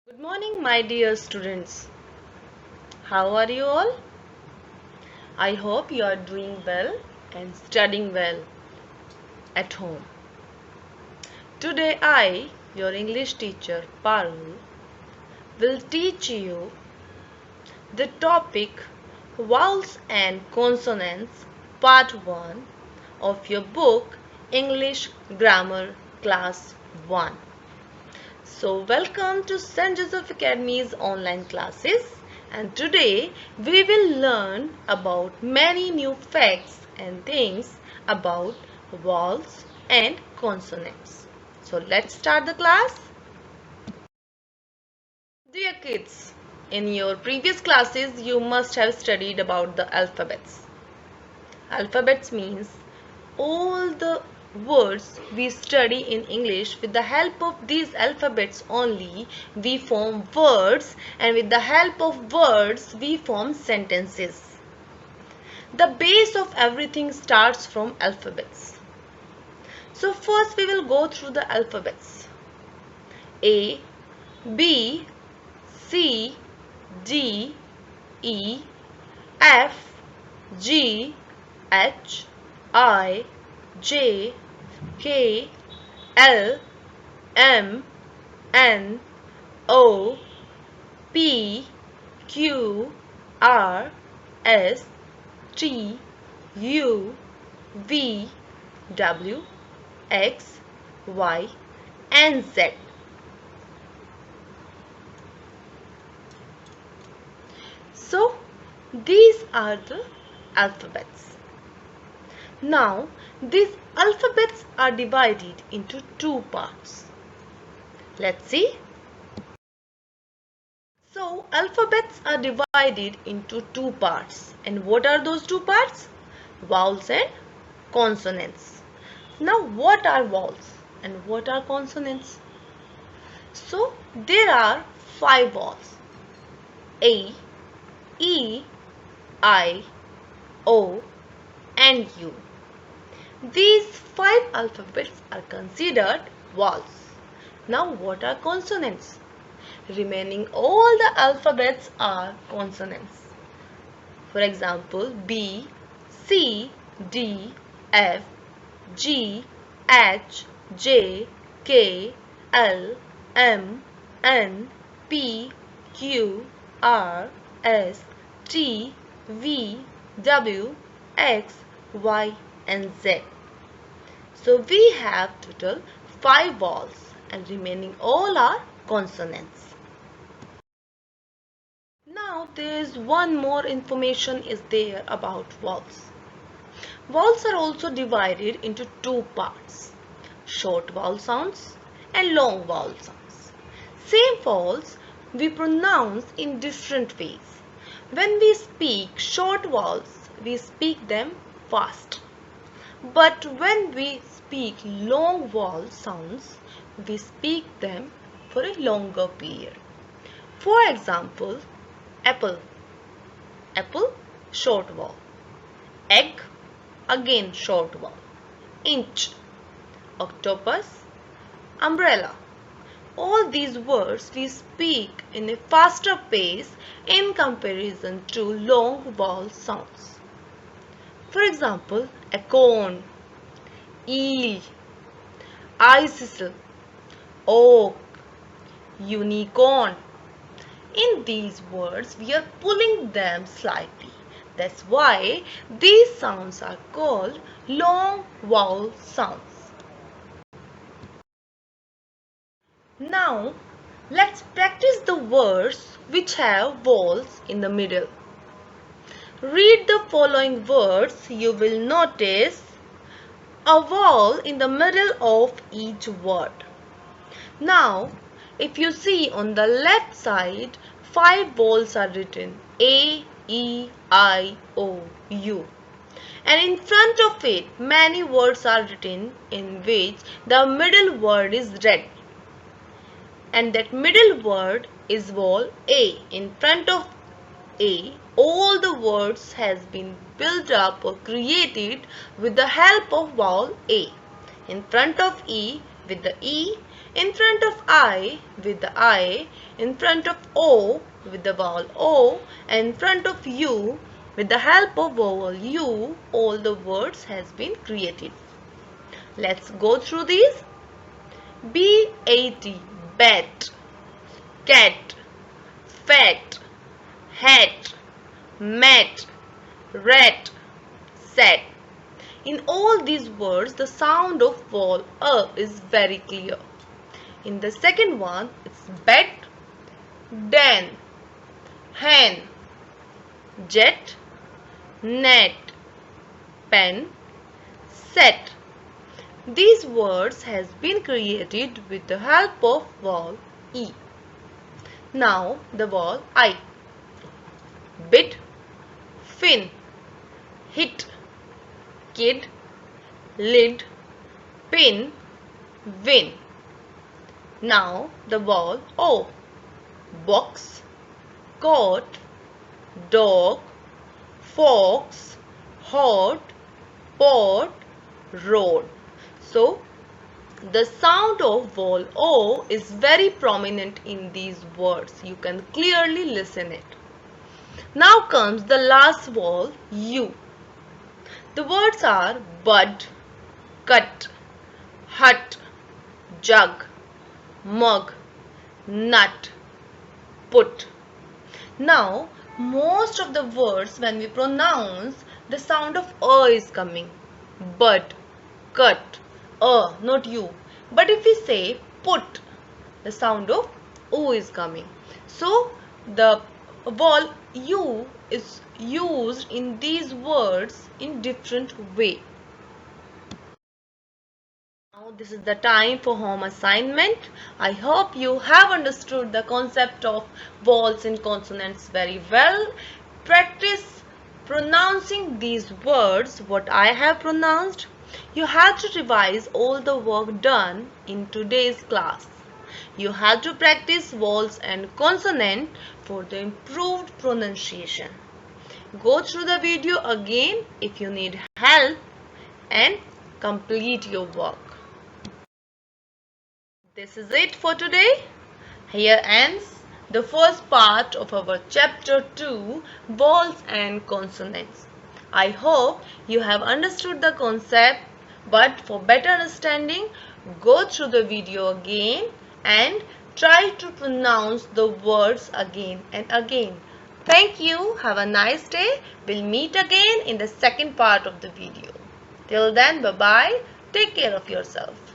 Good morning, my dear students. How are you all? I hope you are doing well and studying well at home. Today, your English teacher Parul, will teach you the topic Vowels and Consonants, Part 1 of your book English Grammar Class 1. So welcome to St. Joseph Academy's online classes, and today we will learn about many new facts and things about vowels and consonants. So let's start the class. Dear kids, in your previous classes you must have studied about the alphabets. Alphabets means all the words we study in English. With the help of these alphabets only we form words, and with the help of words we form sentences. The base of everything starts from alphabets. So first we will go through the alphabets. A, B, C, D, E, F, G, H, I, J, K, L, M, N, O, P, Q, R, S, T, U, V, W, X, Y, and Z. So, these are the alphabets. Now, these alphabets are divided into two parts. Let's see. So, alphabets are divided into two parts. And what are those two parts? Vowels and consonants. Now, what are vowels and what are consonants? So, there are five vowels: A, E, I, O, and U. These five alphabets are considered vowels. Now what are consonants? Remaining all the alphabets are consonants. For example, B, C, D, F, G, H, J, K, L, M, N, P, Q, R, S, T, V, W, X, Y, and Z. So we have total 5 vowels and remaining all are consonants. Now there is one more information is there about vowels. Vowels are also divided into two parts: short vowel sounds and long vowel sounds. Same vowels we pronounce in different ways. When we speak short vowels, we speak them fast. But when we speak long vowel sounds, we speak them for a longer period. For example, apple, apple, short vowel. Egg, again short vowel. Inch, octopus, umbrella. All these words we speak in a faster pace in comparison to long vowel sounds. For example, acorn, eel, icicle, oak, unicorn. In these words, we are pulling them slightly. That's why these sounds are called long vowel sounds. Now, let's practice the words which have vowels in the middle. Read the following words. You will notice a vowel in the middle of each word. Now, if you see on the left side, 5 vowels are written: A, E, I, O, U. And in front of it, many words are written in which the middle word is red. And that middle word is vowel A. In front of A, all the words has been built up or created with the help of vowel A. In front of E, with the E, In front of I with the I, in front of O with the vowel O, and in front of U with the help of vowel U, all the words has been created. Let's go through these. B-A-T, bat, cat, fat, hat, mat, rat, sat. In all these words, the sound of vowel A is very clear. In the second one, it's bat, dan, hen, jet, net, pen, set. These words has been created with the help of vowel E. Now the vowel I. Bit, fin, hit, kid, lid, pin, win. Now the vowel O. Box, coat, dog, fox, hot, pot, road. So the sound of vowel O is very prominent in these words. You can clearly listen it. Now comes the last vowel U. The words are bud, cut, hut, jug, mug, nut, put. Now most of the words when we pronounce, the sound of is coming. Bud, cut, not U. But if we say put, the sound of O is coming. So the vowel U is used in these words in different way. Now this is the time for home assignment. I hope you have understood the concept of vowels and consonants very well. Practice pronouncing these words what I have pronounced. You have to revise all the work done in today's class. You have to practice vowels and consonant for the improved pronunciation. Go through the video again if you need help and complete your work. This is it for today. Here ends the first part of our chapter 2, vowels and consonants. I hope you have understood the concept, but for better understanding, go through the video again and try to pronounce the words again and again. Thank you. Have a nice day. We'll meet again in the second part of the video. Till then, bye-bye. Take care of yourself.